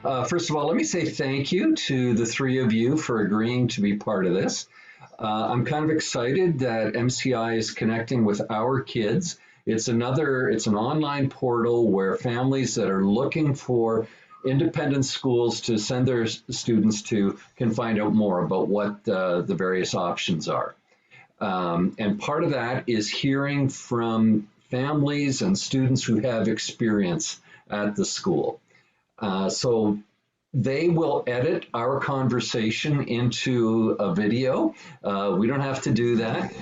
First of all, let me say thank you to the three of you for agreeing to be part of this. I'm kind of excited that MCI is connecting with our kids. It's an online portal where families that are looking for independent schools to send their students to can find out more about what the various options are. And part of that is hearing from families and students who have experience at the school. So they will edit our conversation into a video. We don't have to do that.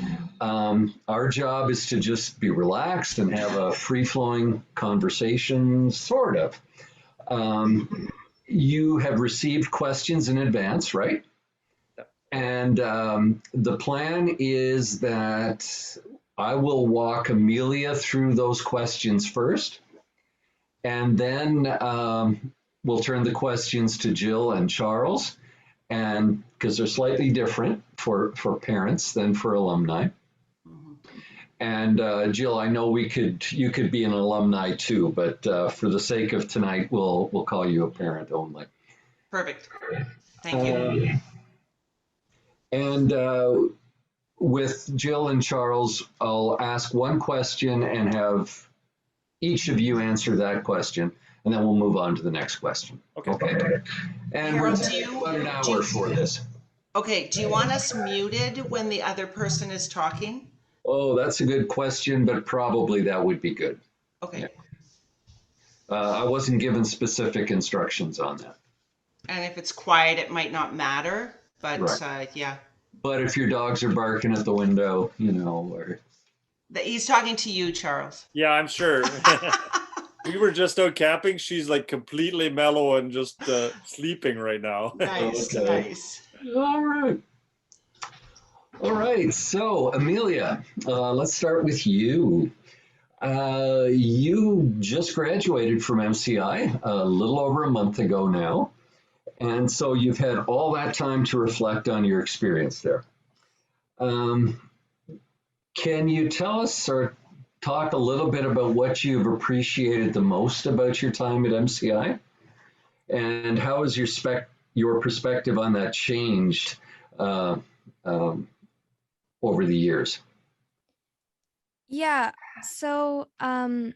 Our job is to just be relaxed and have a free flowing conversation, sort of. You have received questions in advance, right? And the plan is that I will walk Amelia through those questions first, and then we'll turn the questions to Jill and Charles, and because they're slightly different for parents than for alumni. And Jill, I know you could be an alumni too, but for the sake of tonight, we'll call you a parent only. Perfect. Thank you. And with Jill and Charles, I'll ask one question and have each of you answer that question, and then we'll move on to the next question. Okay. And Harold, we're about an hour for this. Okay. Do you want us muted when the other person is talking? Oh, that's a good question, but probably that would be good. Okay. Yeah. I wasn't given specific instructions on that. And if it's quiet, it might not matter, but right. Yeah. But if your dogs are barking at the window, or... He's talking to you, Charles. Yeah, I'm sure. We were just out camping. She's like completely mellow and just sleeping right now. Nice, okay. Nice. All right. So, Amelia, let's start with you. You just graduated from MCI a little over a month ago now. And so you've had all that time to reflect on your experience there. Can you tell us or talk a little bit about what you've appreciated the most about your time at MCI? And how has your perspective on that changed over the years? Yeah, so in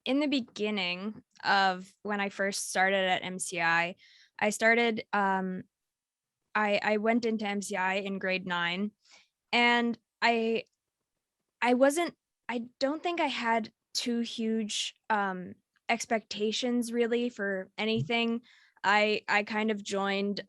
the beginning of when I first started at MCI, I started, I went into MCI in grade 9, and I don't think I had too huge expectations really for anything. I kind of joined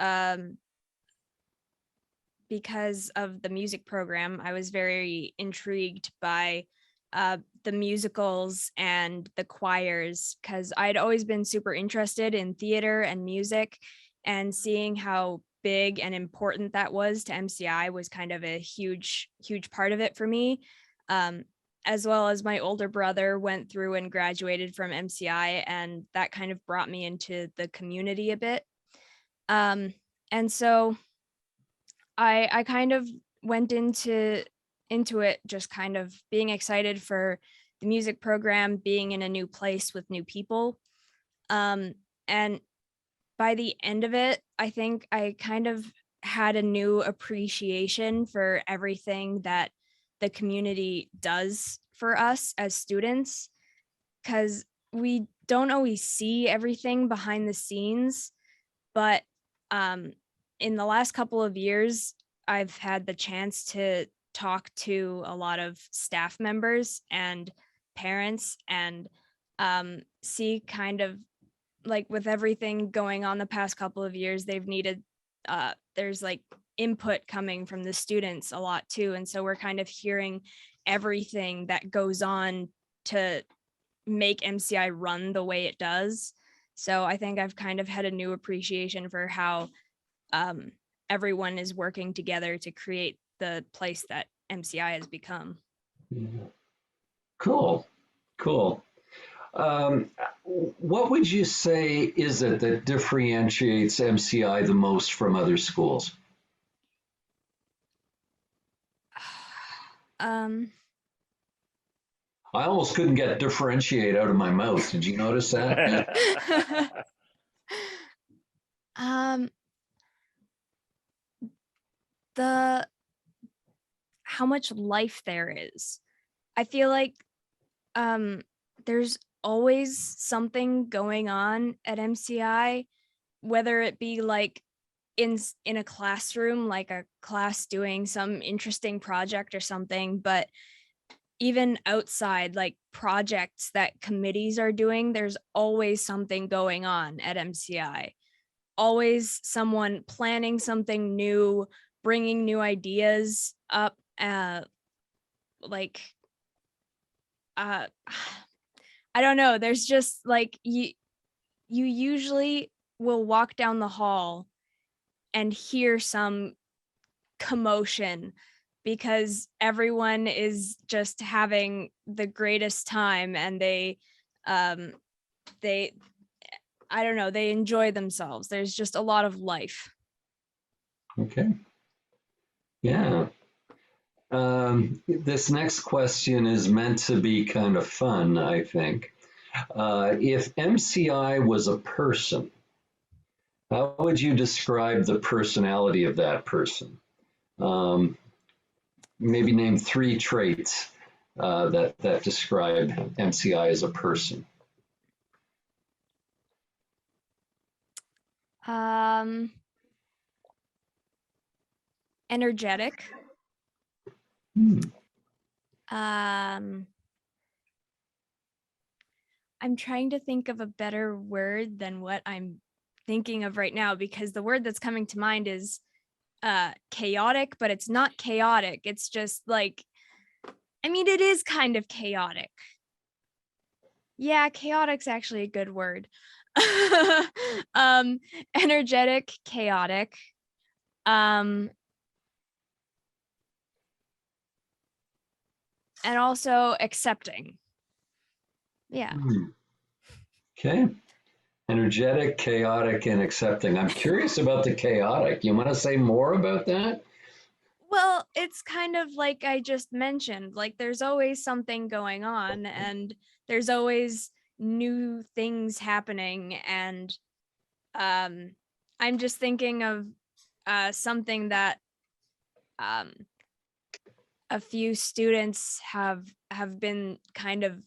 because of the music program. I was very intrigued by the musicals and the choirs, because I'd always been super interested in theater and music, and seeing how big and important that was to MCI was kind of a huge part of it for me. As well as my older brother went through and graduated from MCI, and that kind of brought me into the community a bit. And so I kind of went into it just kind of being excited for the music program, being in a new place with new people. And by the end of it, I think I kind of had a new appreciation for everything that the community does for us as students, because we don't always see everything behind the scenes. But in the last couple of years, I've had the chance to talk to a lot of staff members and parents, and see kind of like with everything going on the past couple of years, they've needed, there's like input coming from the students a lot too. And so we're kind of hearing everything that goes on to make MCI run the way it does. So I think I've kind of had a new appreciation for how everyone is working together to create the place that MCI has become. Cool. What would you say is it that differentiates MCI the most from other schools? I almost couldn't get differentiate out of my mouth. Did you notice that? Um, the how much life there is. I feel like there's always something going on at MCI, whether it be like in a classroom, like a class doing some interesting project or something, but even outside, like projects that committees are doing, there's always something going on at MCI. Always someone planning something new, bringing new ideas up, like uh I don't know, there's just like you usually will walk down the hall and hear some commotion because everyone is just having the greatest time, and they I don't know, they enjoy themselves. There's just a lot of life. Okay. Yeah. This next question is meant to be kind of fun, I think. If MCI was a person, how would you describe the personality of that person? Maybe name 3 traits that describe MCI as a person. Energetic. Hmm. I'm trying to think of a better word than what I'm thinking of right now, because the word that's coming to mind is chaotic, but it's not chaotic. It's just like, I mean, it is kind of chaotic. Yeah, chaotic's actually a good word. Energetic, chaotic. And also accepting. Yeah. Hmm. Okay. Energetic, chaotic, and accepting. I'm curious about the chaotic. You want to say more about that? Well, it's kind of like I just mentioned, like there's always something going on, and there's always new things happening, and I'm just thinking of something that um, a few students have been kind of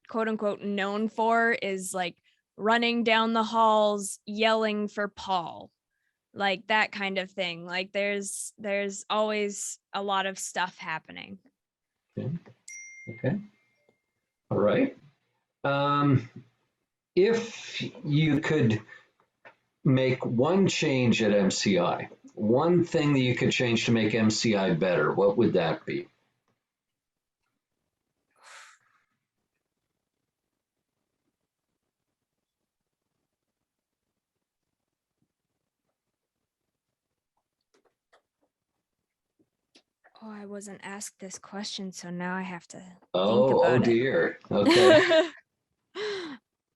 quote unquote known for, is like running down the halls yelling for Paul, like that kind of thing. Like there's always a lot of stuff happening. Okay. Okay. All right. Um, if you could make one change at MCI, one thing that you could change to make MCI better, what would that be? Oh, I wasn't asked this question, so now I have to think Oh about it. dear. Okay.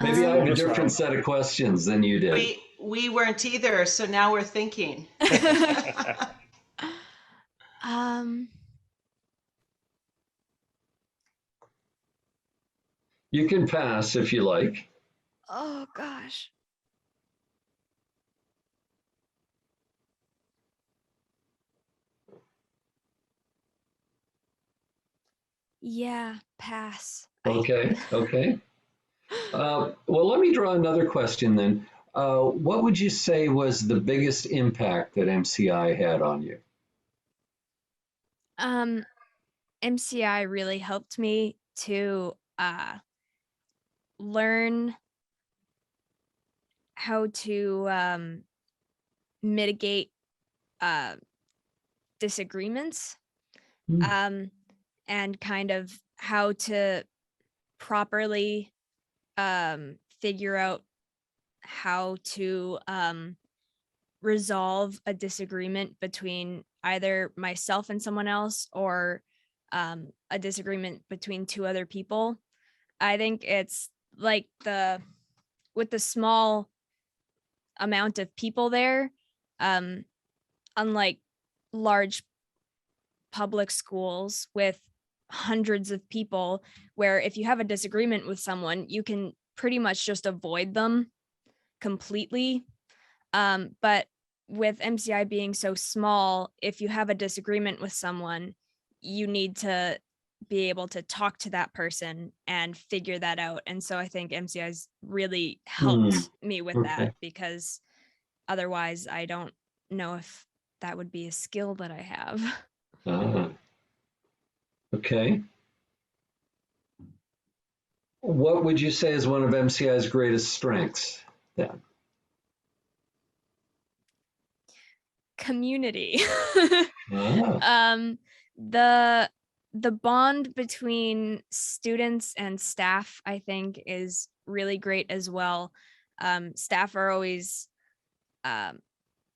Maybe I have a Bonus different round. set of questions than you did. We weren't either, so now we're thinking. um, You can pass if you like. oh gosh. Yeah, pass. Okay. Okay. Well, let me draw another question then. What would you say was the biggest impact that MCI had on you? Um, MCI really helped me to learn how to mitigate uh disagreements, Hmm. and kind of how to properly figure out how to resolve a disagreement between either myself and someone else, or a disagreement between 2 other people. I think it's like with the small amount of people there, um, unlike large public schools with hundreds of people, where if you have a disagreement with someone, you can pretty much just avoid them completely. But with MCI being so small, if you have a disagreement with someone, you need to be able to talk to that person and figure that out. And so I think MCI's really helped me with that, because otherwise I don't know if that would be a skill that I have. Okay. What would you say is one of MCI's greatest strengths then? Community. Ah, The bond between students and staff, I think, is really great as well. Staff are always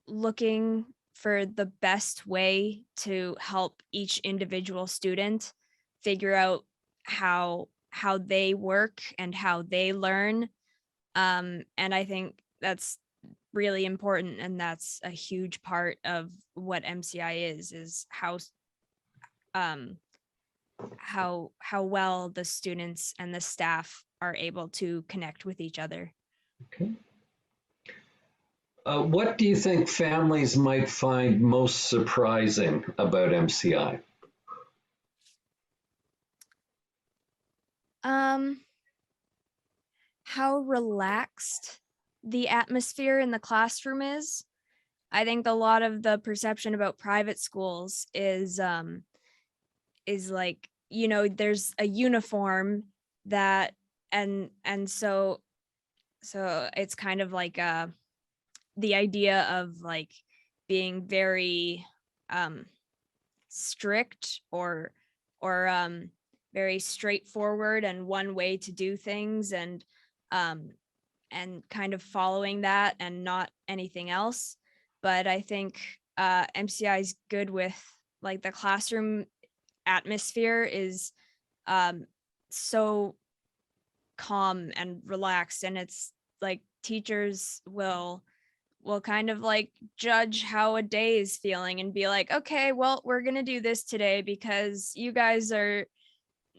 looking for the best way to help each individual student figure out how they work and how they learn. And I think that's really important, and that's a huge part of what MCI is how well the students and the staff are able to connect with each other. okay. What do you think families might find most surprising about MCI? How relaxed the atmosphere in the classroom is. I think a lot of the perception about private schools is like, there's a uniform that, and so it's kind of like the idea of like being very strict or very straightforward and one way to do things, and kind of following that and not anything else. But I think MCI is good with, like, the classroom atmosphere is so calm and relaxed, and it's like teachers will kind of like judge how a day is feeling and be like, okay, well, we're gonna do this today because you guys are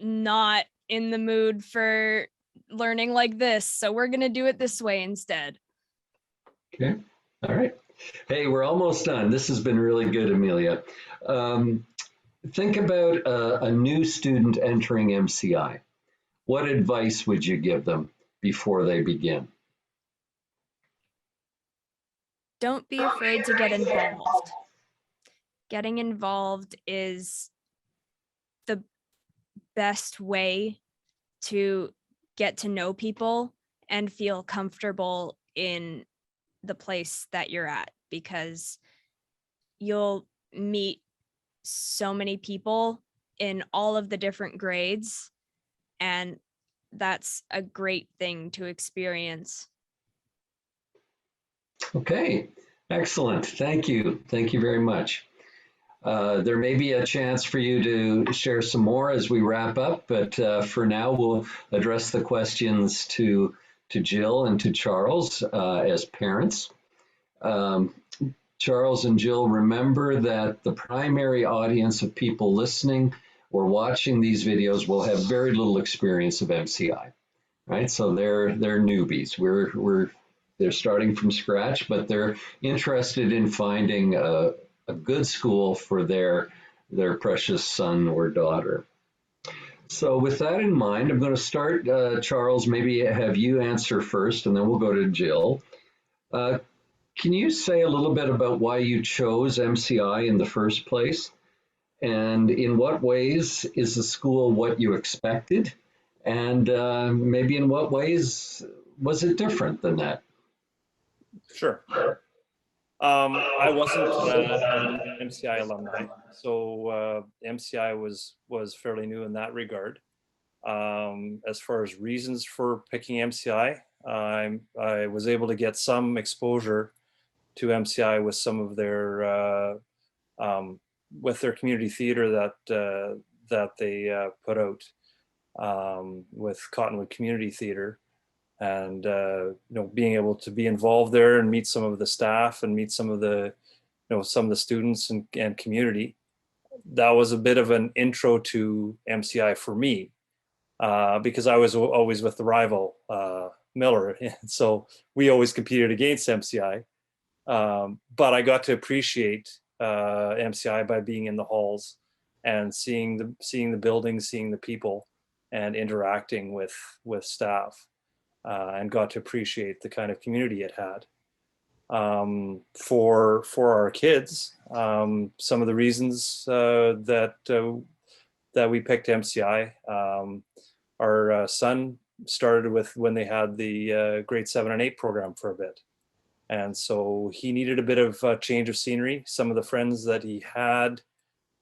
not in the mood for learning like this, so we're gonna do it this way instead. Okay, all right. Hey, we're almost done. This has been really good, Amelia. Think about a new student entering MCI. What advice would you give them before they begin? Don't be afraid to get involved. Getting involved is the best way to get to know people and feel comfortable in the place that you're at, because you'll meet so many people in all of the different grades, and that's a great thing to experience. Okay, excellent. Thank you. Thank you very much. There may be a chance for you to share some more as we wrap up, but for now, we'll address the questions to Jill and to Charles as parents. Charles and Jill, remember that the primary audience of people listening or watching these videos will have very little experience of MCI, right? So they're newbies. They're starting from scratch, but they're interested in finding a good school for their precious son or daughter. So with that in mind, I'm going to start, Charles, maybe have you answer first, and then we'll go to Jill. Can you say a little bit about why you chose MCI in the first place? And in what ways is the school what you expected? And maybe in what ways was it different than that? Sure. I wasn't an MCI alumni, so MCI was fairly new in that regard. As far as reasons for picking MCI, I was able to get some exposure to MCI with some of their with their community theater that they put out with Cottonwood Community Theater, and being able to be involved there and meet some of the staff and meet some of the some of the students and community. That was a bit of an intro to MCI for me, because I was always with the rival Miller, and so we always competed against MCI. But I got to appreciate MCI by being in the halls and seeing the buildings, seeing the people, and interacting with staff, and got to appreciate the kind of community it had. For our kids, some of the reasons that we picked MCI, our son started with when they had the grade 7 and 8 program for a bit. And so he needed a bit of a change of scenery. Some of the friends that he had,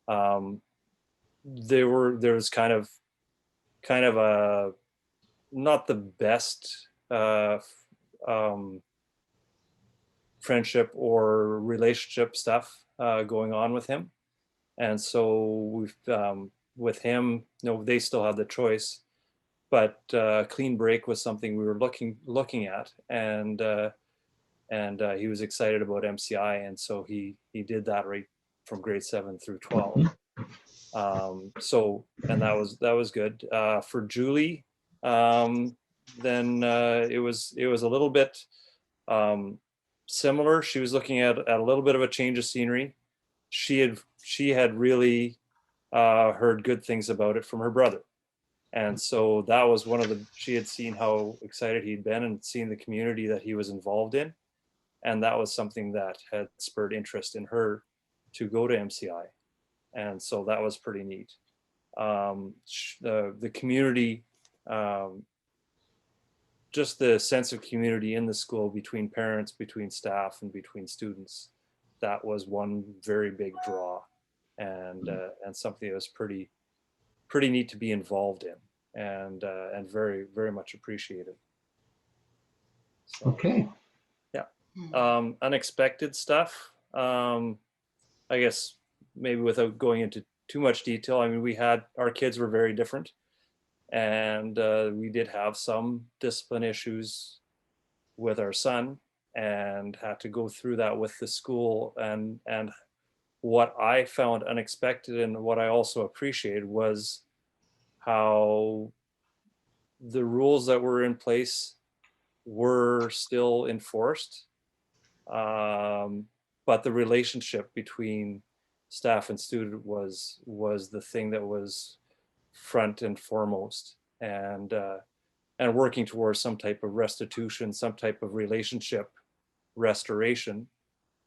there was kind of a not the best friendship or relationship stuff going on with him. And so we've with him, they still had the choice, but clean break was something we were looking at, and he was excited about MCI, and so he did that right from grade 7 through 12. So, and that was good. For Julie, then it was a little bit similar. She was looking at a little bit of a change of scenery. She had really heard good things about it from her brother. And so that was she had seen how excited he'd been and seen the community that he was involved in. And that was something that had spurred interest in her to go to MCI. And so that was pretty neat. The community, just the sense of community in the school between parents, between staff, and between students, that was one very big draw, and something that was pretty neat to be involved in, and very, very much appreciated. So, Okay. yeah. Unexpected stuff. I guess maybe without going into too much detail, I mean, our kids were very different, and we did have some discipline issues with our son, and had to go through that with the school. And what I found unexpected, and what I also appreciated, was how the rules that were in place were still enforced, but the relationship between staff and student was the thing that was front and foremost, and working towards some type of restitution, some type of relationship restoration,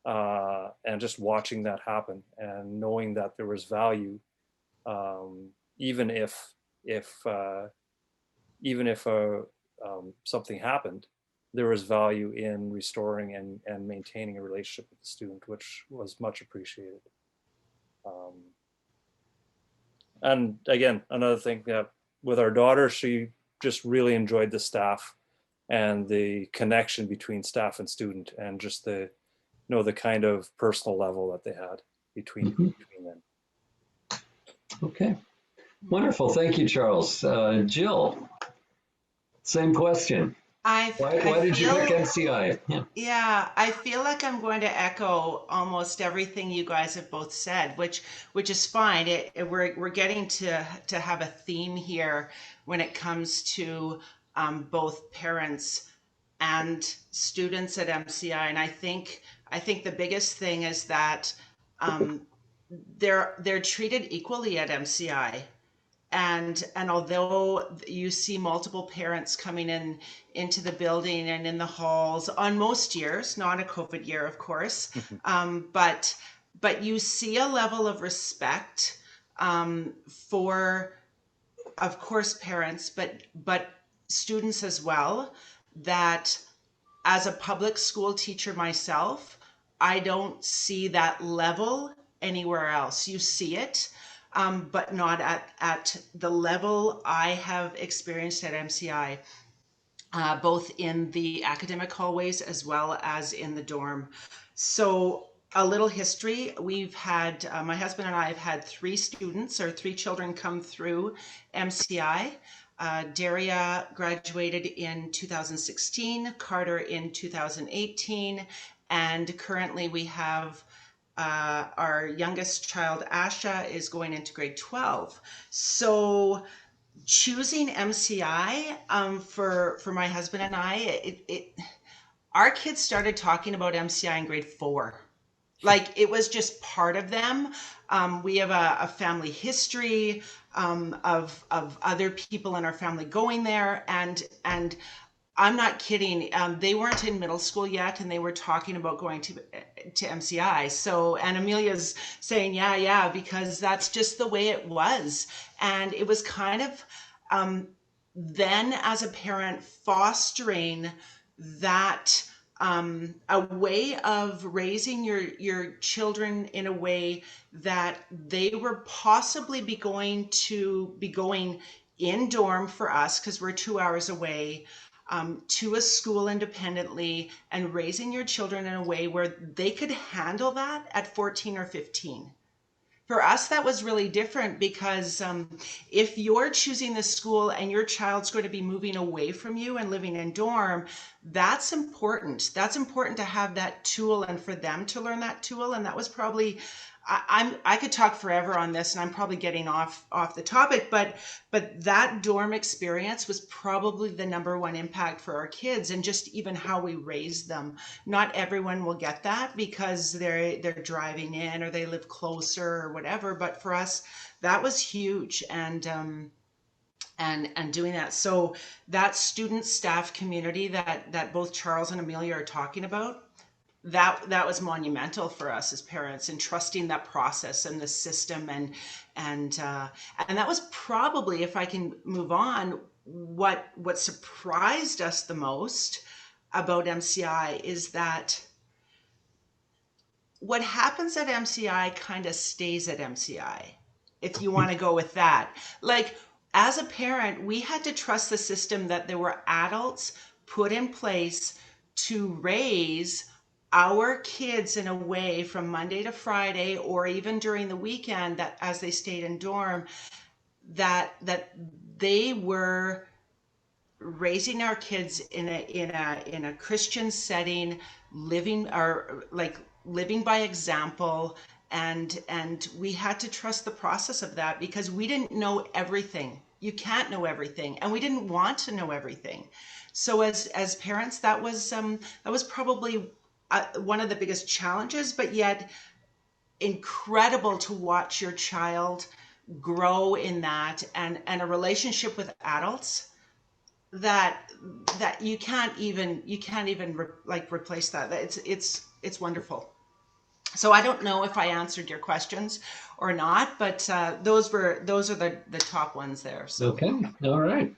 and just watching that happen, and knowing that there was value, even if something happened, there was value in restoring and maintaining a relationship with the student, which was much appreciated. And again, another thing, with our daughter, she just really enjoyed the staff and the connection between staff and student, and just the kind of personal level that they had between them. Okay. Wonderful. Thank you, Charles. Jill, same question. Why did you pick MCI? Yeah, I feel like I'm going to echo almost everything you guys have both said, which is fine. We're getting to have a theme here when it comes to both parents and students at MCI, and I think the biggest thing is that they're treated equally at MCI. And although you see multiple parents coming into the building and in the halls on most years, not a COVID year, of course, but you see a level of respect for, of course, parents, but students as well. That, as a public school teacher myself, I don't see that level anywhere else. You see it, but not at the level I have experienced at MCI, both in the academic hallways as well as in the dorm. So a little history. We've had, my husband and I have had three children come through MCI. Daria graduated in 2016, Carter in 2018, and currently we have our youngest child, Asha, is going into grade 12. So choosing MCI for my husband and I, our kids started talking about MCI in grade 4. Like it was just part of them. We have a family history of other people in our family going there, and I'm not kidding. They weren't in middle school yet, and they were talking about going to MCI. So, and Amelia's saying, yeah, because that's just the way it was, and it was kind of then as a parent fostering that a way of raising your children in a way that they were possibly going in dorm for us because we're 2 hours away, to a school independently, and raising your children in a way where they could handle that at 14 or 15. For us, that was really different because if you're choosing the school and your child's going to be moving away from you and living in dorm, that's important. That's important to have that tool and for them to learn that tool. And that was probably, I could talk forever on this, and I'm probably getting off the topic, but that dorm experience was probably the number one impact for our kids, and just even how we raised them. Not everyone will get that because they're driving in or they live closer or whatever, but for us that was huge. And doing that, so that student staff community that both Charles and Amelia are talking about, that was monumental for us as parents, and trusting that process and the system, and that was probably, if I can move on, what surprised us the most about MCI is that what happens at MCI kind of stays at MCI, if you want to go with that. Like, as a parent, we had to trust the system that there were adults put in place to raise our kids in a way from Monday to Friday, or even during the weekend, that as they stayed in dorm, that they were raising our kids in a Christian setting, living by example, and we had to trust the process of that because we didn't know everything. You can't know everything, and we didn't want to know everything. So as parents, that was probably one of the biggest challenges, but yet incredible to watch your child grow in that, and a relationship with adults that you can't even replace that. It's wonderful. So I don't know if I answered your questions or not, but those are the top ones there. So Okay, all right.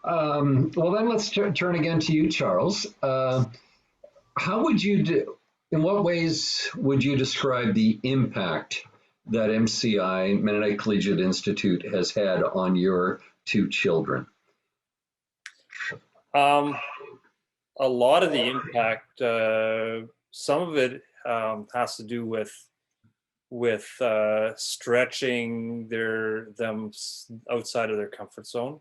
Well, then let's turn again to you, Charles. How would you do? In what ways would you describe the impact that MCI, Mennonite Collegiate Institute, has had on your two children? A lot of the impact, some of it has to do with stretching them outside of their comfort zone.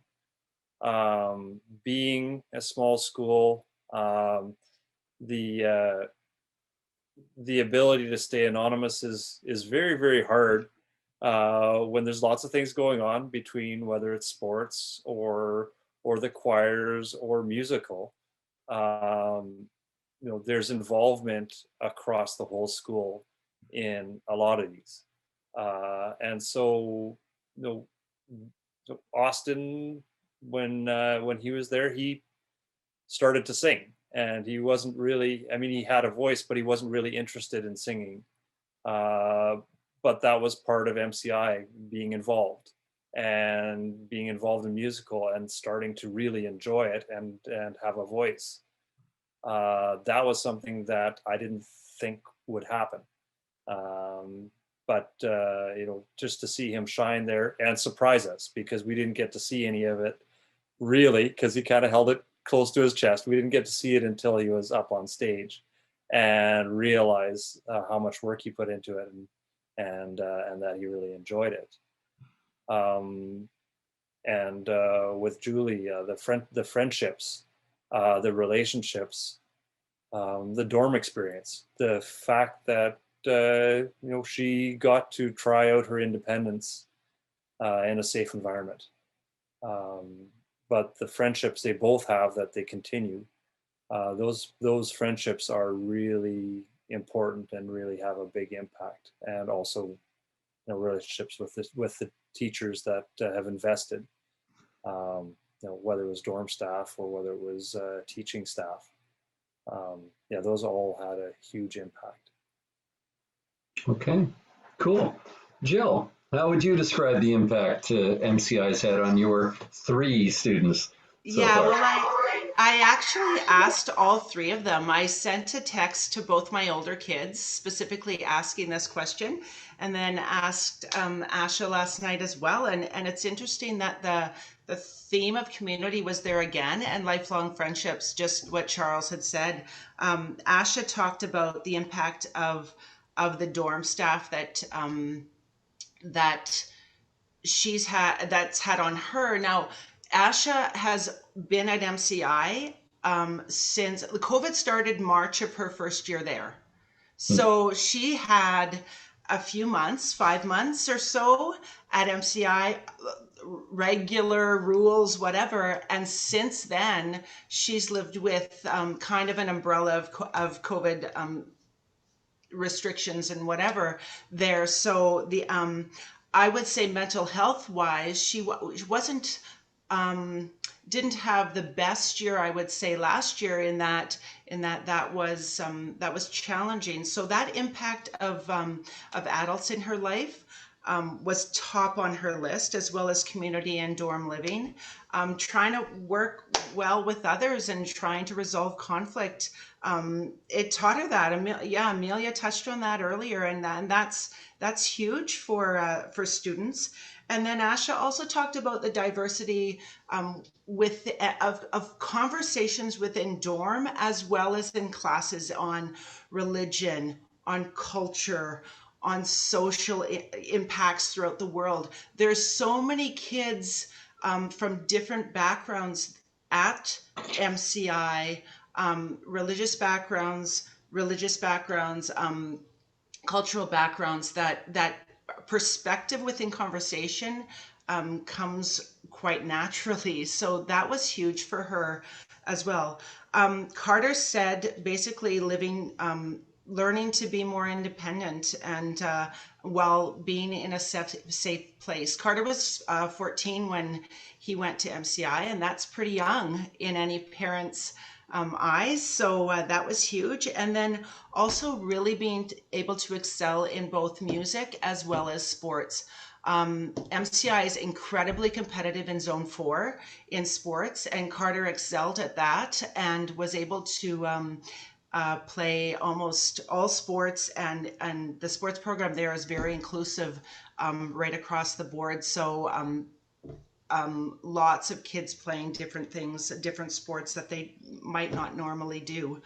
Being a small school, the ability to stay anonymous is very, very hard when there's lots of things going on between, whether it's sports or the choirs or musical. There's involvement across the whole school in a lot of these, and so so Austin, when he was there, he started to sing, and he wasn't really, I mean, he had a voice, but he wasn't really interested in singing. But that was part of MCI, being involved in musical and starting to really enjoy it and have a voice. That was something that I didn't think would happen. But just to see him shine there and surprise us, because we didn't get to see any of it really, because he kind of held it close to his chest. We didn't get to see it until he was up on stage and realize how much work he put into it, and that he really enjoyed it. With Julie, the friendships, the relationships, the dorm experience, the fact that she got to try out her independence in a safe environment. But the friendships they both have that they continue, those friendships are really important and really have a big impact. And also, relationships with the teachers that have invested, whether it was dorm staff or whether it was teaching staff. Yeah, those all had a huge impact. Okay, cool. Jill, how would you describe the impact MCI's had on your 3 students so Yeah, far? well, I actually asked all 3 of them. I sent a text to both my older kids, specifically asking this question, and then asked Asha last night as well. And it's interesting that the theme of community was there again, and lifelong friendships, just what Charles had said. Asha talked about the impact of the dorm staff that that's had on her. Now, Asha has been at MCI since COVID started March of her first year there. So she had a few months, 5 months or so at MCI, regular rules, whatever. And since then, she's lived with kind of an umbrella of COVID restrictions and whatever there. So I would say mental health wise, she wasn't didn't have the best year, I would say, last year, in that that was challenging. So that impact of adults in her life was top on her list, as well as community and dorm living. Trying to work well with others and trying to resolve conflict. It taught her that. Amelia touched on that earlier, and that's huge for students. And then Asha also talked about the diversity of conversations within dorm, as well as in classes, on religion, on culture, on social impacts throughout the world. There's so many kids from different backgrounds at MCI, religious backgrounds, cultural backgrounds, that perspective within conversation comes quite naturally. So that was huge for her as well. Carter said basically learning to be more independent, and while being in a safe place. Carter was 14 when he went to MCI, and that's pretty young in any parent's eyes. So that was huge. And then also really being able to excel in both music as well as sports. MCI is incredibly competitive in Zone 4 in sports, and Carter excelled at that and was able to play almost all sports, and the sports program there is very inclusive right across the board. So lots of kids playing different things, different sports that they might not normally do.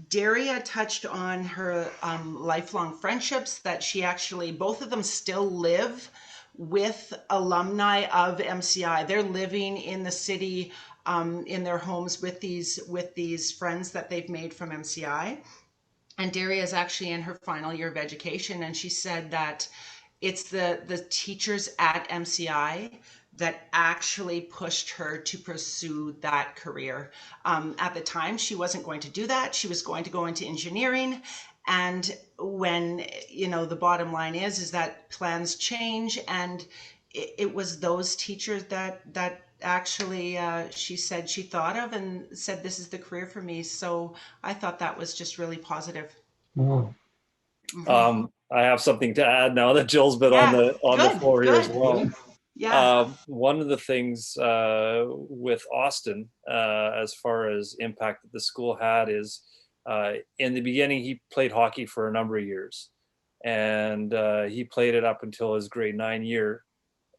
Daria touched on her lifelong friendships, that she actually, both of them still live with alumni of MCI. They're living in the city, in their homes with these friends that they've made from MCI. And Daria is actually in her final year of education, and she said that it's the teachers at MCI that actually pushed her to pursue that career. At the time, she wasn't going to do that. She was going to go into engineering. And when, the bottom line is that plans change, and it was those teachers that actually she said she thought of and said, this is the career for me. So I thought that was just really positive. Wow. I have something to add now that Jill's been on the floor here as well. Yeah. One of the things with Austin, as far as impact that the school had, is in the beginning he played hockey for a number of years, and he played it up until his grade 9 year,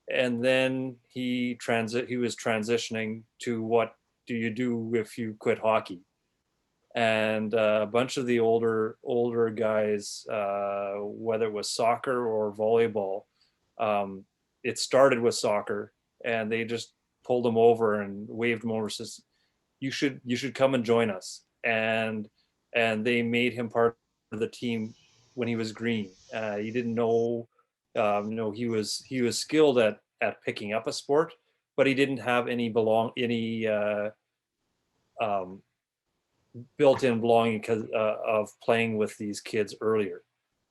and then he was transitioning to what do you do if you quit hockey. And a bunch of the older guys, whether it was soccer or volleyball, it started with soccer, and they just pulled him over and waved him over, says, you should come and join us. And they made him part of the team when he was green. He didn't know, he was skilled at picking up a sport, but he didn't have any built-in belonging because of playing with these kids earlier,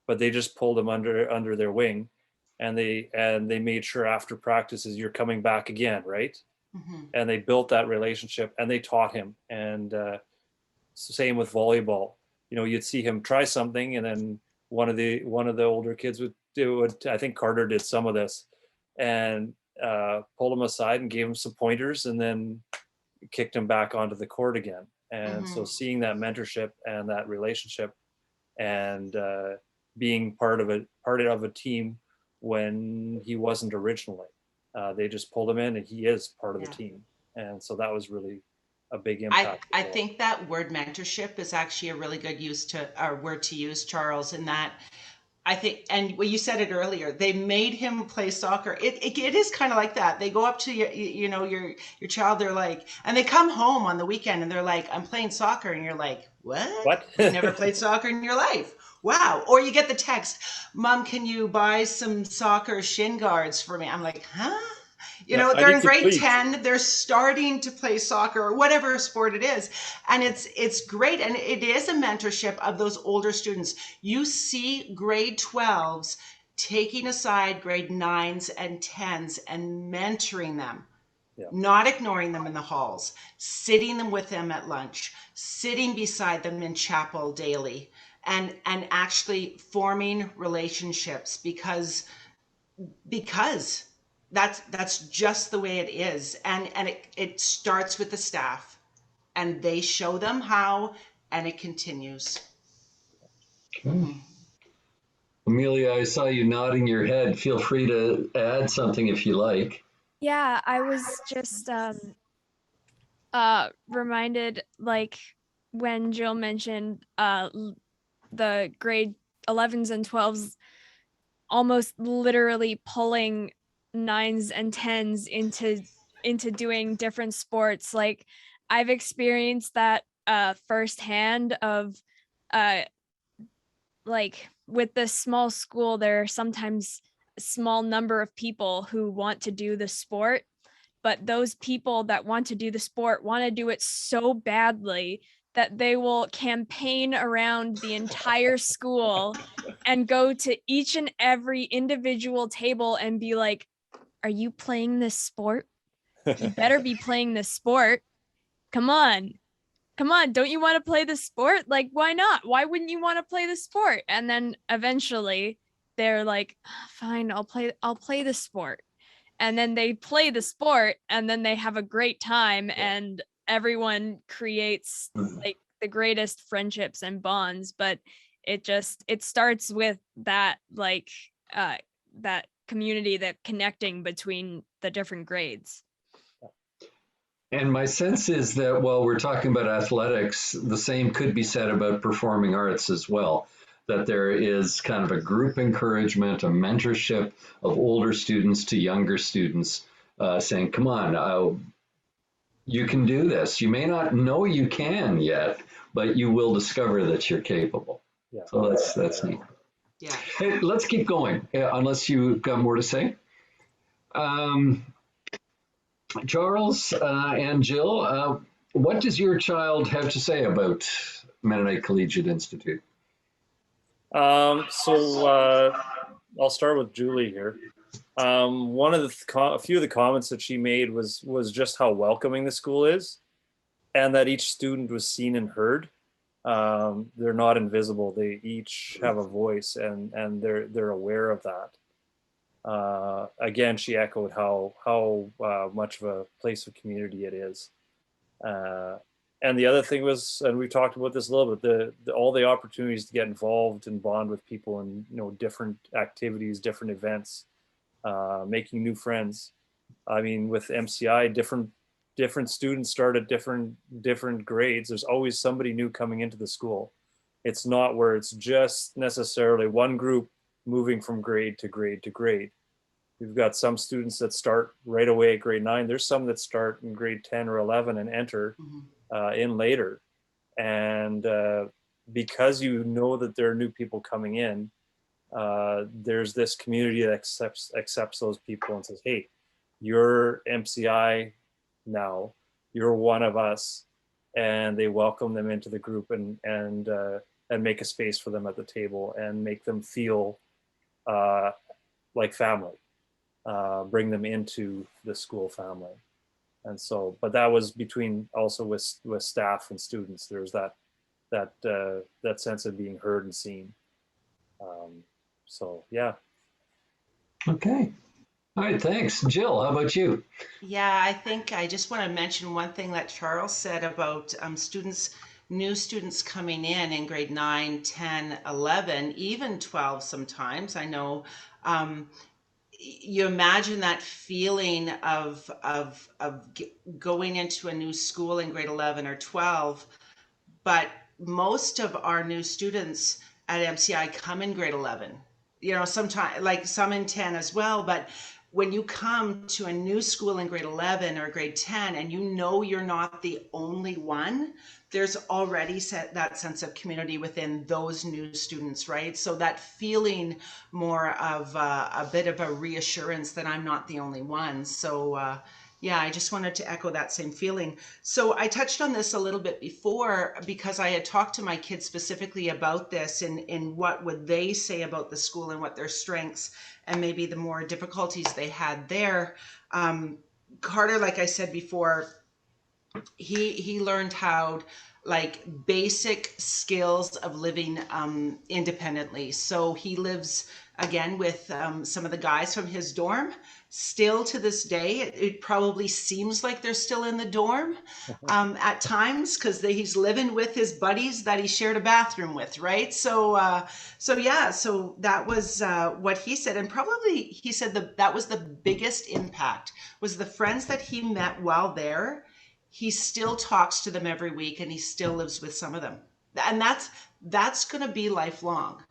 but they just pulled them under their wing, and they made sure after practices you're coming back again, right? Mm-hmm. And they built that relationship, and they taught him. And same with volleyball. You know, you'd see him try something, and then one of the older kids would do it. I think Carter did some of this, and pulled him aside and gave him some pointers, and then kicked him back onto the court again. And so seeing that mentorship and that relationship, and being part of a team when he wasn't originally, they just pulled him in, and he is part of the team. And so that was really a big impact. I think that word mentorship is actually a really good word to use, Charles, in that I think, and well, you said it earlier, they made him play soccer. It is kind of like that. They go up to your child, they're like, and they come home on the weekend and they're like, I'm playing soccer. And you're like, what? You never played soccer in your life. Wow. Or you get the text, Mom, can you buy some soccer shin guards for me? I'm like, huh? They're in grade 10, they're starting to play soccer or whatever sport it is. And it's great. And it is a mentorship of those older students. You see grade 12s taking aside grade 9s and 10s and mentoring them, not ignoring them in the halls, sitting them with them at lunch, sitting beside them in chapel daily, and actually forming relationships because that's just the way it is. And it starts with the staff, and they show them how, and it continues. Okay. Amelia, I saw you nodding your head. Feel free to add something if you like. Yeah, I was just reminded, like, when Jill mentioned the grade 11s and 12s almost literally pulling 9s and 10s into doing different sports. Like, I've experienced that firsthand of like, with this small school, there are sometimes a small number of people who want to do the sport, but those people that want to do the sport want to do it so badly that they will campaign around the entire school and go to each and every individual table and be like, are you playing this sport? You better be playing this sport. Come on. Don't you want to play the sport? Like, why not? Why wouldn't you want to play the sport? And then eventually they're like, fine, I'll play the sport. And then they play the sport, and then they have a great time, and everyone creates like the greatest friendships and bonds. But it starts with that, like, that community, that connecting between the different grades. And my sense is that while we're talking about athletics, the same could be said about performing arts as well. That there is kind of a group encouragement, a mentorship of older students to younger students, saying, come on, you can do this. You may not know you can yet, but you will discover that you're capable. Yeah. So that's neat. Yeah. Hey, let's keep going, unless you've got more to say. Charles and Jill, what does your child have to say about Mennonite Collegiate Institute? I'll start with Julie here. One of a few of the comments that she made was just how welcoming the school is, and that each student was seen and heard. They're not invisible. They each have a voice, and they're aware of that. Again, she echoed how much of a place of community it is. And the other thing was, and we talked about this a little bit, all the opportunities to get involved and bond with people in different activities, different events, making new friends. I mean, with MCI, different students start at different grades. There's always somebody new coming into the school. It's not where it's just necessarily one group moving from grade to grade to grade. We've got some students that start right away at grade 9. There's some that start in grade 10 or 11 and enter in later. And because that there are new people coming in, there's this community that accepts those people and says, hey, you're MCI now, you're one of us. and they welcome them into the group and make a space for them at the table and make them feel like family, bring them into the school family. And so, but that was between also with staff and students. There's that sense of being heard and seen. So yeah. Okay. All right, thanks. Jill, how about you? Yeah, I think I just want to mention one thing that Charles said about new students coming in grade 9, 10, 11, even 12 sometimes. I know you imagine that feeling of going into a new school in grade 11 or 12, but most of our new students at MCI come in grade 11. You know, sometimes like some in 10 as well, but when you come to a new school in grade 11 or grade 10 and you know you're not the only one, there's already that sense of community within those new students, right? So that feeling more of a bit of a reassurance that I'm not the only one. So yeah, I just wanted to echo that same feeling. So I touched on this a little bit before because I had talked to my kids specifically about this and what would they say about the school and what their strengths and maybe the more difficulties they had there. Carter, like I said before, he learned how like basic skills of living independently. So he lives again with some of the guys from his dorm. Still to this day, it probably seems like they're still in the dorm at times because he's living with his buddies that he shared a bathroom with, right? So yeah, so that was what he said, and probably he said that was the biggest impact was the friends that he met while there. He still talks to them every week and he still lives with some of them, and that's going to be lifelong.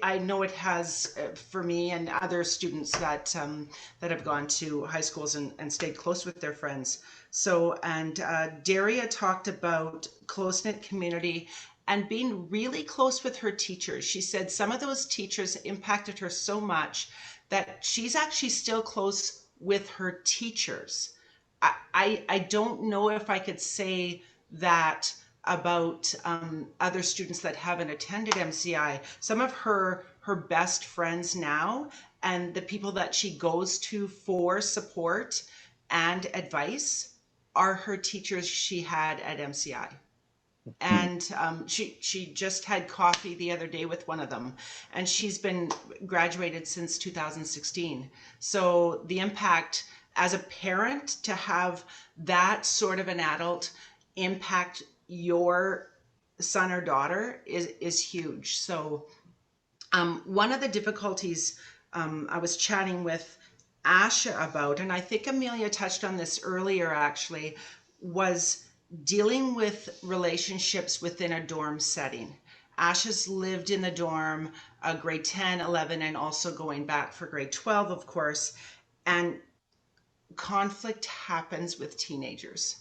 I know it has for me and other students that have gone to high schools and stayed close with their friends. So, and Daria talked about close-knit community and being really close with her teachers. She said some of those teachers impacted her so much that she's actually still close with her teachers. I don't know if I could say that about other students that haven't attended MCI. Some of her best friends now and the people that she goes to for support and advice are her teachers she had at MCI. And she just had coffee the other day with one of them, and she's been graduated since 2016. So the impact as a parent to have that sort of an adult impact your son or daughter is huge. So one of the difficulties I was chatting with Asha about, and I think Amelia touched on this earlier actually, was dealing with relationships within a dorm setting. Asha's lived in the dorm grade 10, 11, and also going back for grade 12, of course. And conflict happens with teenagers.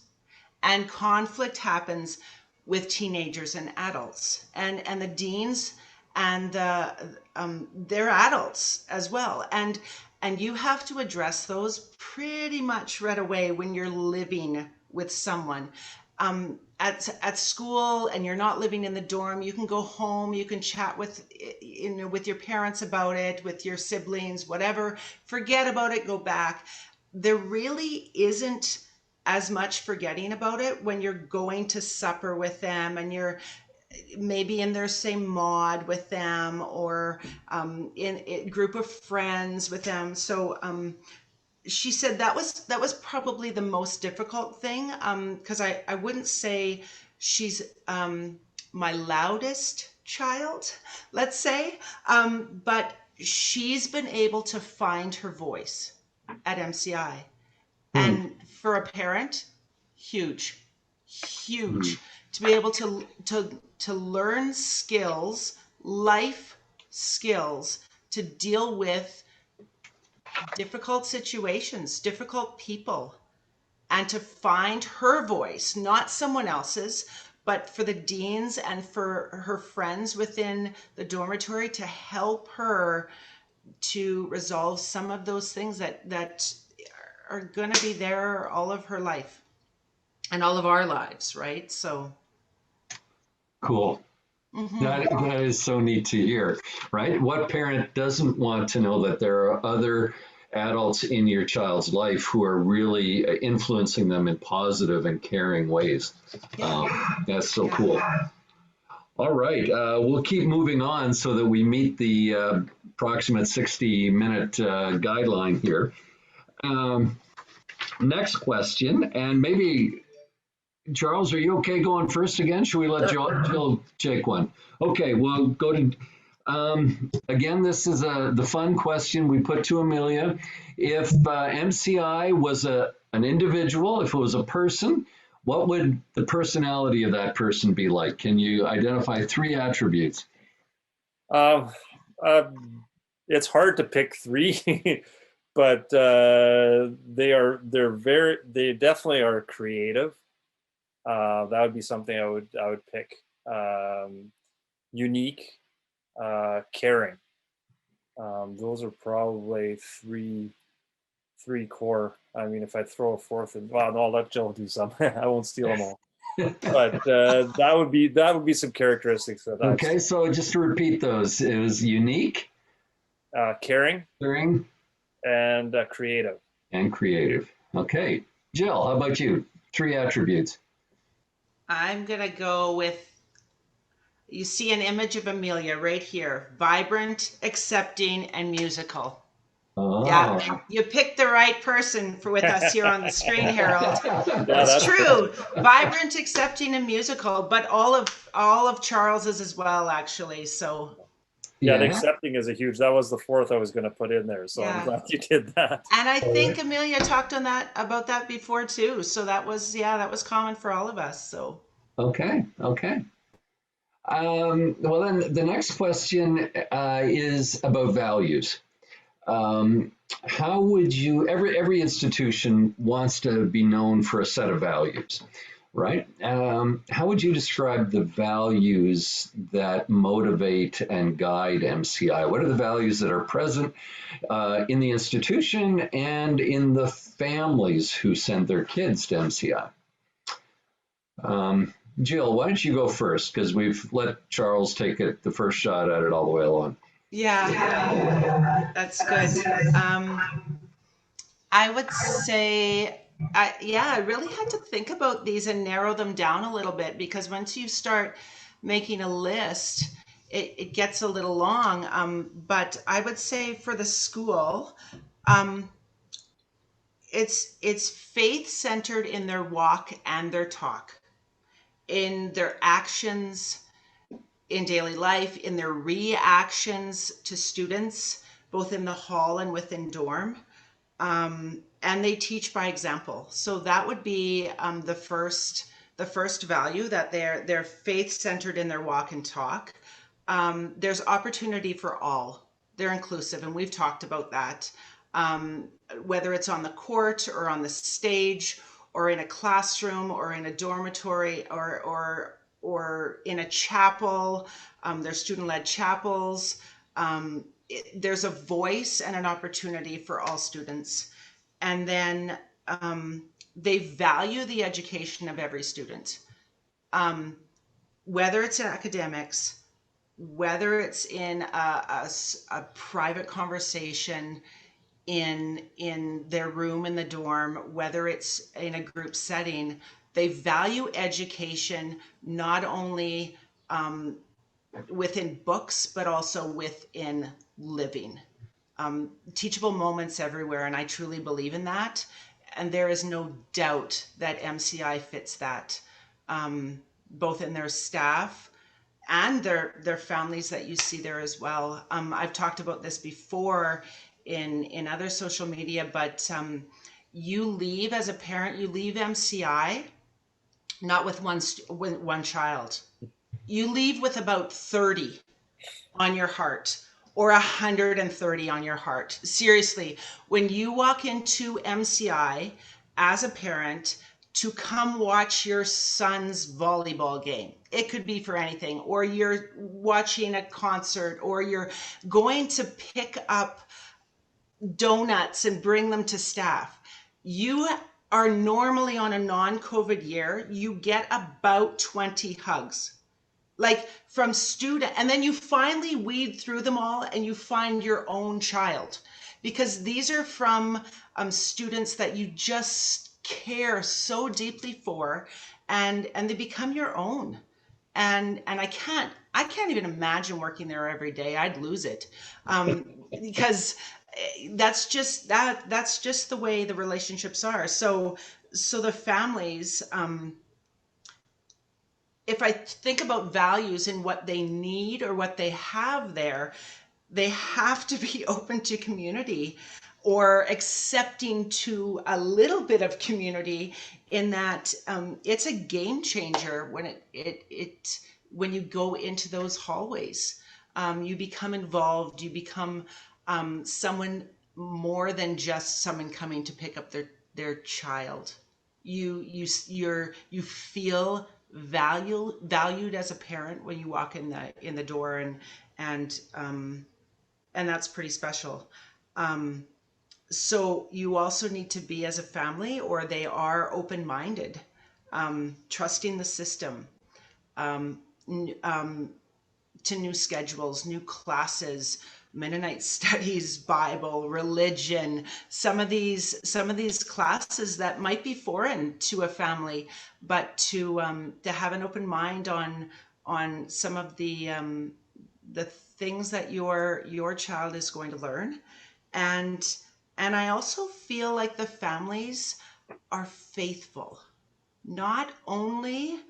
And conflict happens with teenagers and adults. And the deans and they're adults as well. And you have to address those pretty much right away when you're living with someone. At school and you're not living in the dorm, you can go home, you can chat with your parents about it, with your siblings, whatever. Forget about it, go back. There really isn't as much forgetting about it when you're going to supper with them and you're maybe in their same mod with them or in a group of friends with them. So she said that was probably the most difficult thing because I wouldn't say she's my loudest child, let's say, but she's been able to find her voice at MCI. And for a parent, huge to be able to learn skills, life skills, to deal with difficult situations, difficult people, and to find her voice, not someone else's, but for the deans and for her friends within the dormitory to help her to resolve some of those things that are going to be there all of her life. all of our lives, right? So, Cool. mhm. That is so neat to hear, right? What parent doesn't want to know that there are other adults in your child's life who are really influencing them in positive and caring ways? Yeah, That's so yeah. cool. All right, we'll keep moving on so that we meet the approximate 60-minute guideline here. Um, Next question, and maybe Charles, are you okay going first again? Should we let Jill take one? Okay, we'll go to. Again, this is the fun question we put to Amelia. If MCI was an individual, if it was a person, what would the personality of that person be like? Can you identify 3 attributes? Um, uh, it's hard to pick 3, but they definitely are creative. That would be something I would pick. Unique, caring. Those are probably three core. I mean, if I throw a fourth, and well, no, I'll let Jill do some. I won't steal them all. But that would be some characteristics that Okay, so just to repeat those, it was unique, caring, caring, and creative. and creative. Okay, Jill, how about you? 3 attributes. I'm gonna go with, you see an image of Amelia right here, vibrant, accepting, and musical. Yeah, Oh. you picked the right person for with us here on the screen, Harold. Yeah, It's true. Vibrant, accepting, and musical, but all of Charles's as well, actually. So yeah, the Yeah. accepting is a huge. That was the fourth I was going to put in there, so I'm yeah. glad you did that. And I think Amelia talked on that about that before too. So that was, yeah, that was common for all of us. So Okay. Okay. Well, then the next question is about values. Um, how would you? Every institution wants to be known for a set of values, right? How would you describe the values that motivate and guide MCI? What are the values that are present in the institution and in the families who send their kids to MCI? Jill, why don't you go first? Because we've let Charles take it the first shot at it all the way along. yeah, that's good. I would say, I really had to think about these and narrow them down a little bit, because once you start making a list, it gets a little long. But I would say for the school, um, it's faith centered in their walk and their talk, in their actions in daily life, in their reactions to students, both in the hall and within dorm. And they teach by example. So that would be the first value, that they're faith centered in their walk and talk. There's opportunity for all. They're inclusive, and we've talked about that. Whether it's on the court or on the stage or in a classroom or in a dormitory or in a chapel, there's student-led chapels. There's a voice and an opportunity for all students. And then they value the education of every student, whether it's in academics, whether it's in a private conversation in their room in the dorm, whether it's in a group setting. They value education not only within books, but also within living. Teachable moments everywhere, and I truly believe in that. And there is no doubt that MCI fits that, both in their staff and their families that you see there as well. I've talked about this before in other social media, but you leave as a parent, you leave MCI not with one child. You leave with about 30 on your heart, or 130 on your heart. Seriously, when you walk into MCI as a parent to come watch your son's volleyball game, it could be for anything, or you're watching a concert, or you're going to pick up donuts and bring them to staff. You are normally on a non-COVID year, you get about 20 hugs. Like from student, and then you finally weed through them all and you find your own child, because these are from students that you just care so deeply for, and they become your own. And I can't even imagine working there every day. I'd lose it, because that's just the way the relationships are. So the families, if I think about values and what they need or what they have there, they have to be open to community, or accepting to a little bit of community, in that it's a game changer when when you go into those hallways. You become involved, you become someone more than just someone coming to pick up their child. You feel valued as a parent when you walk in the door, and and that's pretty special. So you also need to be, as a family, or they are open-minded, trusting the system, to new schedules, new classes, Mennonite studies, Bible, religion, some of these classes that might be foreign to a family, but to have an open mind on some of the things that your child is going to learn. And I also feel like the families are faithful, not only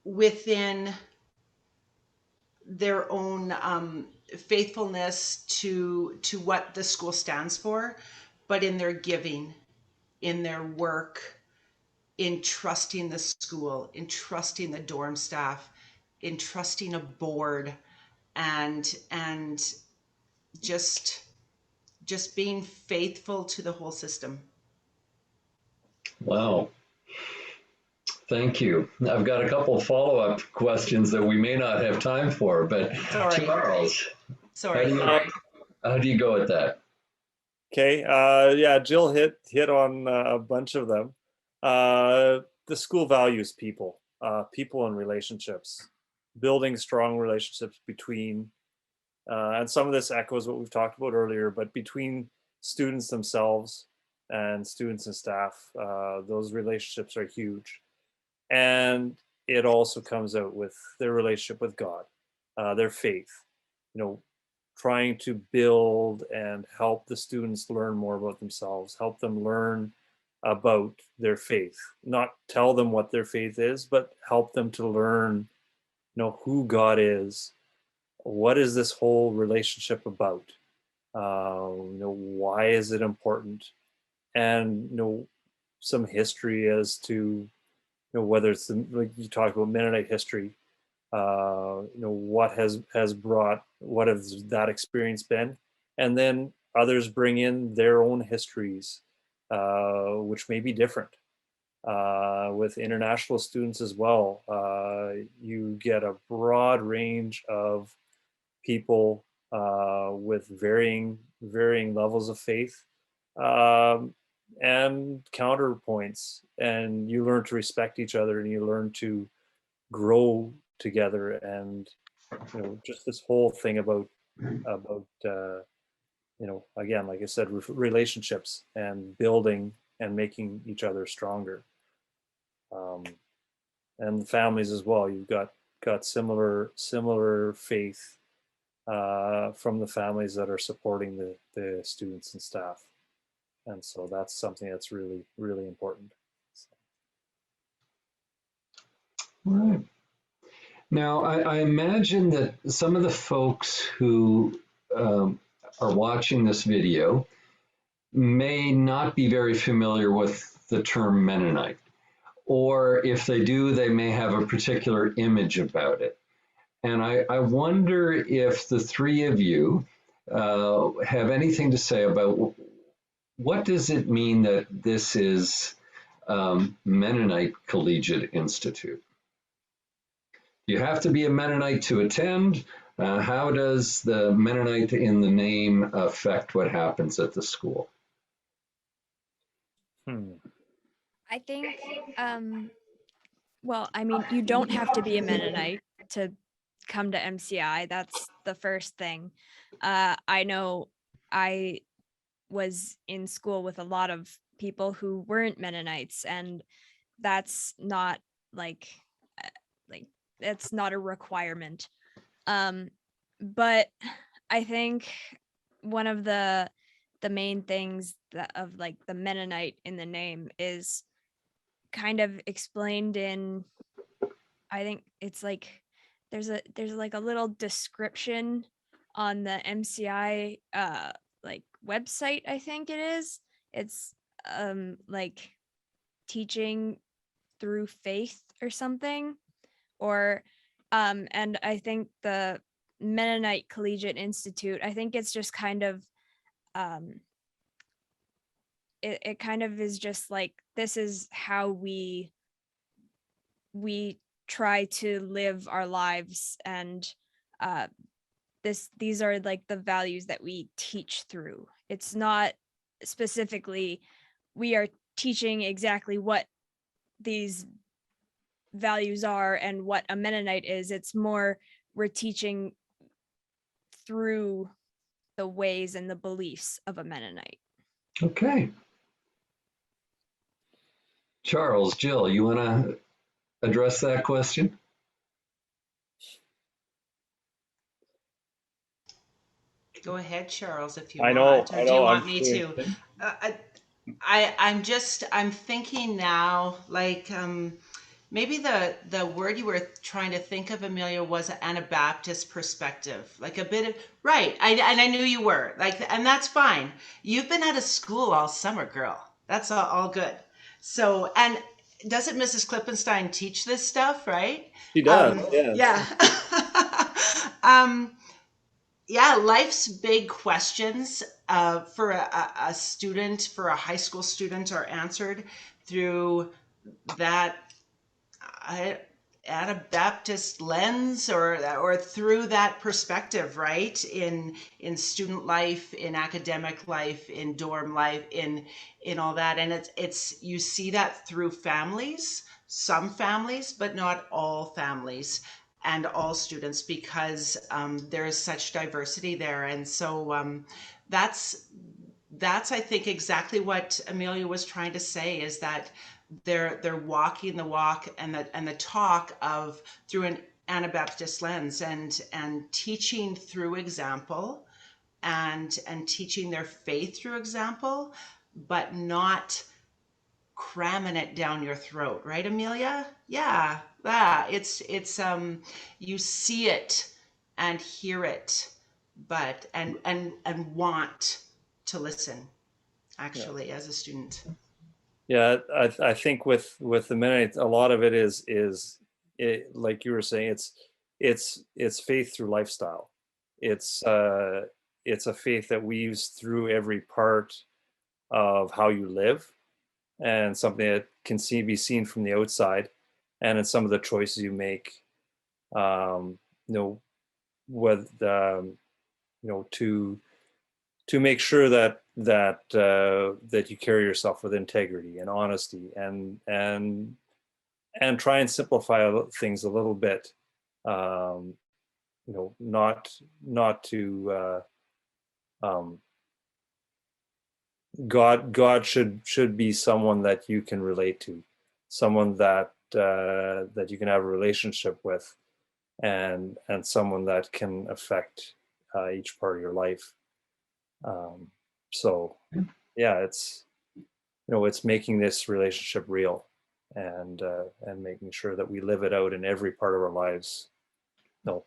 within their own faithfulness to what the school stands for, but in their giving, in their work, in trusting the school, in trusting the dorm staff, in trusting a board, and just being faithful to the whole system. Wow. Thank you. I've got a couple of follow-up questions that we may not have time for, but Sorry. Charles, Sorry. how do you go with that? Okay. Yeah, Jill hit on a bunch of them. The school values people, people and relationships, building strong relationships between, and some of this echoes what we've talked about earlier, but between students themselves and students and staff, those relationships are huge. And it also comes out with their relationship with God, their faith, trying to build and help the students learn more about themselves, help them learn about their faith, not tell them what their faith is, but help them to learn, who God is. What is this whole relationship about? Why is it important? And, some history as to, whether it's like you talked about Mennonite history, what has that experience been, and then others bring in their own histories, which may be different. With international students as well, you get a broad range of people with varying levels of faith, and counterpoints, and you learn to respect each other, and you learn to grow together. And just this whole thing about again, like I said, relationships and building and making each other stronger, and the families as well. You've got similar faith from the families that are supporting the students and staff, and so that's something that's really, really important. All right. Now, I imagine that some of the folks who are watching this video may not be very familiar with the term Mennonite, or if they do, they may have a particular image about it. And I wonder if the three of you have anything to say about what does it mean that this is Mennonite Collegiate Institute? You have to be a Mennonite to attend. How does the Mennonite in the name affect what happens at the school? I think, well, I mean, you don't have to be a Mennonite to come to MCI. That's the first thing. I know I was in school with a lot of people who weren't Mennonites, and that's not like, uh, like that's not a requirement. But I think one of the main things that of like the Mennonite in the name is kind of explained in, I think it's like there's like a little description on the MCI like website, I think it is. It's like teaching through faith or something, or and I think the Mennonite Collegiate Institute, I think it's just kind of um it kind of is just like, this is how we try to live our lives, and uh these are like the values that we teach through. It's not specifically we are teaching exactly what these values are and what a Mennonite is. It's more we're teaching through the ways and the beliefs of a Mennonite. Okay. Charles, Jill, you want to address that question? Go ahead, Charles, if you I want, know, or I do you know. want me to? I'm thinking now, like, maybe the word you were trying to think of, Amelia, was Anabaptist perspective, like a bit of, right. And I knew you were like, and that's fine. You've been out of school all summer, girl. That's all good. So, and doesn't Mrs. Klippenstein teach this stuff, right? She does, yes. Yeah. Yeah, life's big questions for a student, for a high school student, are answered through that Anabaptist lens, or through that perspective, right? In student life, in academic life, in dorm life, in all that, and it's you see that through families, some families, but not all families and all students, because there is such diversity there, and so that's I think exactly what Amelia was trying to say, is that they're walking the walk and the talk of through an Anabaptist lens, and teaching through example, and teaching their faith through example, but not cramming it down your throat, right, Amelia? Yeah, it's you see it and hear it, but and want to listen, actually, as a student. Yeah, I think with the Mennonite, a lot of it is like you were saying, it's faith through lifestyle. It's a faith that weaves through every part of how you live, and something that can be seen from the outside, and in some of the choices you make. You know, with you know, to make sure that you carry yourself with integrity and honesty, and try and simplify things a little bit. You know, not to God should be someone that you can relate to, someone that that you can have a relationship with, and someone that can affect each part of your life. So yeah, it's, you know, it's making this relationship real, and making sure that we live it out in every part of our lives. No,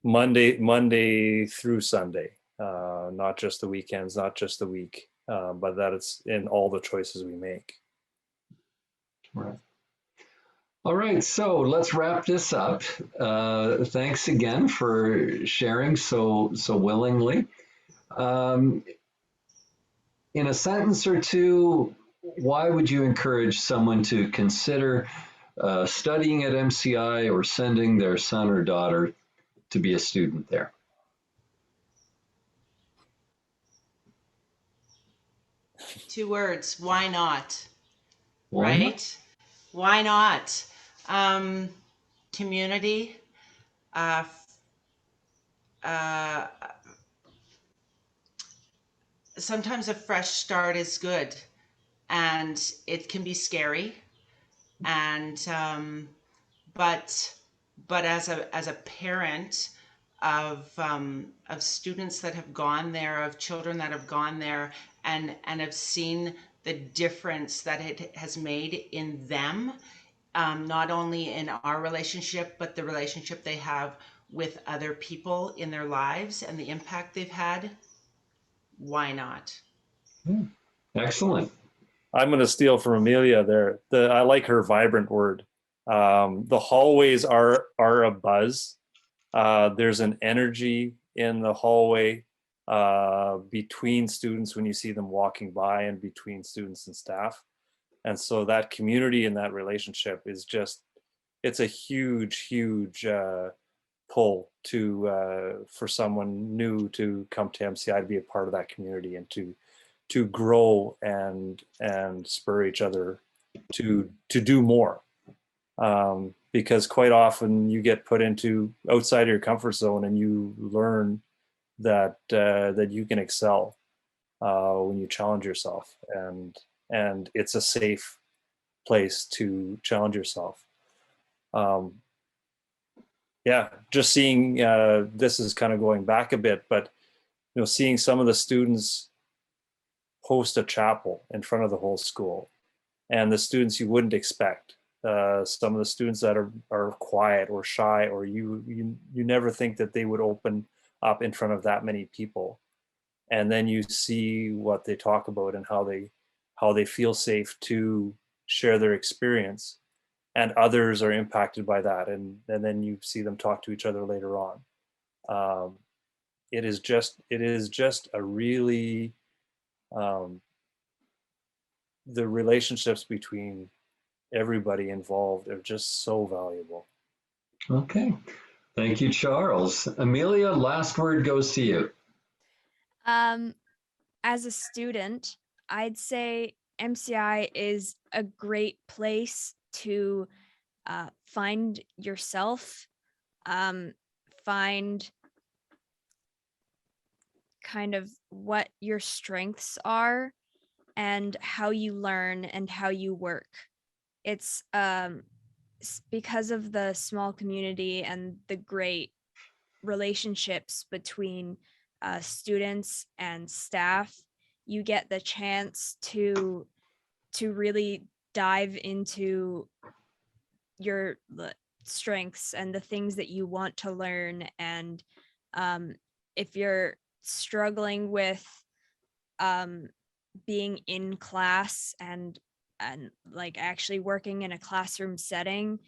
Monday through Sunday, not just the weekends, not just the week, but that it's in all the choices we make. Right. All right, so let's wrap this up. Thanks again for sharing so willingly. In a sentence or two, why would you encourage someone to consider studying at MCI or sending their son or daughter to be a student there? 2 words. Why not? Why not? Right? Why not? Community. Uh, uh, Sometimes a fresh start is good, and it can be scary. And but as a parent of students that have gone there, of children that have gone there, and have seen the difference that it has made in them, not only in our relationship, but the relationship they have with other people in their lives and the impact they've had. Why not? Excellent. I'm going to steal from Amelia there. I like her vibrant word. The hallways are a buzz. There's an energy in the hallway between students when you see them walking by, and between students and staff. And so that community and that relationship is just, it's a huge, huge pull to for someone new to come to MCI, to be a part of that community, and to grow and spur each other to do more. Because quite often you get put into outside of your comfort zone, and you learn that that you can excel when you challenge yourself, and it's a safe place to challenge yourself. Yeah, just seeing this is kind of going back a bit, but seeing some of the students host a chapel in front of the whole school, and the students you wouldn't expect, some of the students that are quiet or shy, or you never think that they would open up in front of that many people, and then you see what they talk about and how they feel safe to share their experience, and others are impacted by that, and then you see them talk to each other later on. It is just a really the relationships between everybody involved are just so valuable. Okay. Thank you, Charles. Amelia, last word goes to you. As a student, I'd say MCI is a great place to find yourself, find kind of what your strengths are, and how you learn and how you work. It's because of the small community and the great relationships between students and staff, you get the chance to really dive into your strengths and the things that you want to learn. And if you're struggling with being in class and like actually working in a classroom setting,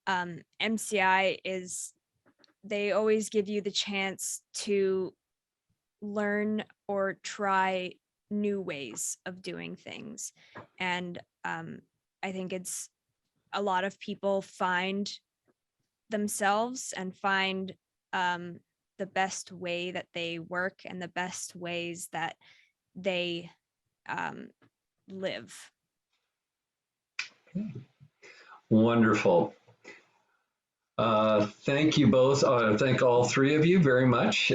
MCI they always give you the chance to learn or try new ways of doing things. And I think it's a lot of people find themselves and find the best way that they work and the best ways that they live. Wonderful. Thank you both. Thank all three of you very much.